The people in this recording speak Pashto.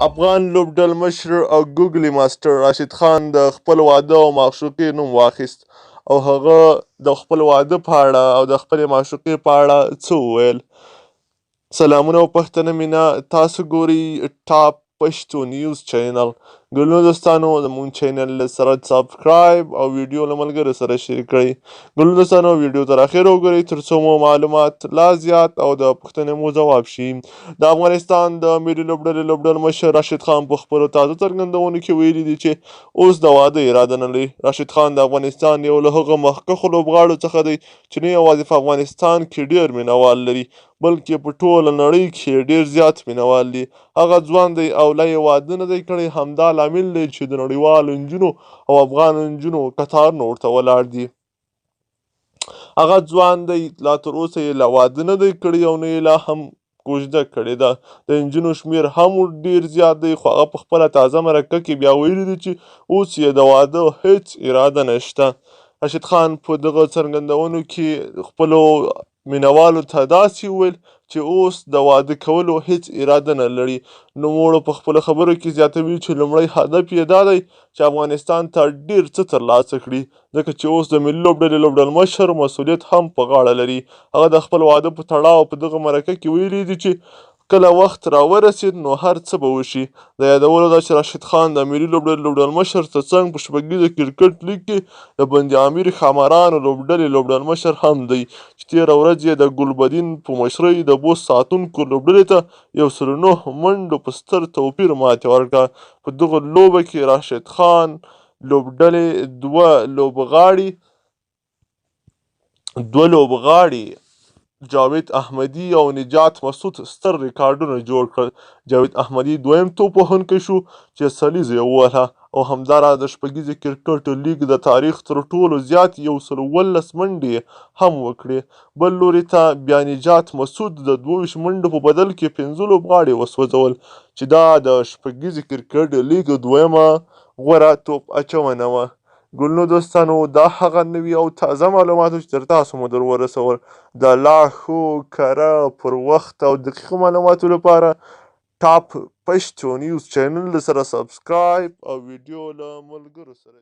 افغان لوبډل مشر او ګوګلي ماسټر راشدخان د خپل واده او معشوقې نوم واخیست او هغه د خپل واده په اړه او د خپلې معشوقې په اړه څه وویل. سلامونه او پښتنه مینا، تاسو ګورئ ټاپ پښتو نیوز چینل. ګلنو دوستانو زموږ چینل سره سبسکرایب او ویډیو له ملګرو سره شریک کړئ. ګلنو دوستانو ویډیو تر اخره وګورئ ترڅو مو معلومات لا زیات او د پوښتنې مو ځواب شي. د افغانستان د ملي لوبډلې لوبډل مشر راشدخان په خپلو تازه څرګندونو کې ویلي دي چې اوس د واده اراده نه لري. راشدخان د افغانستان یو له هغو مخکښو لوبغاړو څخه دی چې نه یوازې په افغانستان کې ډېر مینوال لري بلکې په ټوله نړۍ کې ډېر زیات مینوال دي. هغه ځوان دی او لا یې واده نه دی کړی، همدا لامل دی چې د نړیوالو نجونو او افغان نجونو کتارونه ورته ولاړ دي. هغه ځوان دی، لا تر اوسه یې لا واده نه دی کړی او نه یې لا هم کوژده کړې ده. د نجونو شمېر هم ډېر زیات دی، خو هغه په خپله تازه مرکه کې بیا ویلي دي چې اوس یې د واده هېڅ اراده نشته. راشد خان په دغه څرګندونو کې خپلو مینوالو ته داسې وویل چې اوس د واده کولو هېڅ اراده نه لري. نوموړو په خپلو خبرو کې زیاتوي چې لومړی هدف یې دا دی چې افغانستان ته ډېر څه ترلاسه کړي، ځکه چې اوس د ملي لوبډلې لوبډل مشر مسؤلیت هم په غاړه لري. هغه د خپل واده په تړاو په دغه مرکه کې ویلي دي چې کله وخت راورسېد نو هر څه به وشي. د یادولو ده چې راشد خان د ملي لوبډلې لوبډل مشر تر څنګ په شپږیزه کرکټ لیګ کې د بند امیر ښامارانو لوبډلې لوبډل مشر هم دی چې تېره ورځ یې د ګلبدین په مشرۍ د بوس ساتونکو لوبډلې ته 109 منډو په ستر توپیر ماتې ورکړه. په دغه لوبه کې راشد خان لوبډلې دوه لوبغاړي جاوید احمدي او نجات مسعود ستر ریکارډونه جوړ کړل. جاوید احمدي دویم توپ وهونکی شو چې سلیزه یې ووهله او همداراز د شپږیزې کرکټ لیګ د تاریخ تر ټولو زیات 111 منډې هم وکړې. بل لوري ته بیا نجات مسعود د 22 منډو په بدل کې 5 لوبغاړي وسوځول چې دا د شپږیزې کرکټ لیګ دویمه غوره توپ اچونه وه. ګلنو دوستانو دا هغه نوي او تازه معلومات چې تر تاسو مو در ورسول. د لا ښو، کره، پر وخت او دقیقو معلوماتو لپاره ټاپ پښتو نیوز چینل سره سبسکرایب او ویډیو له ملګرو سره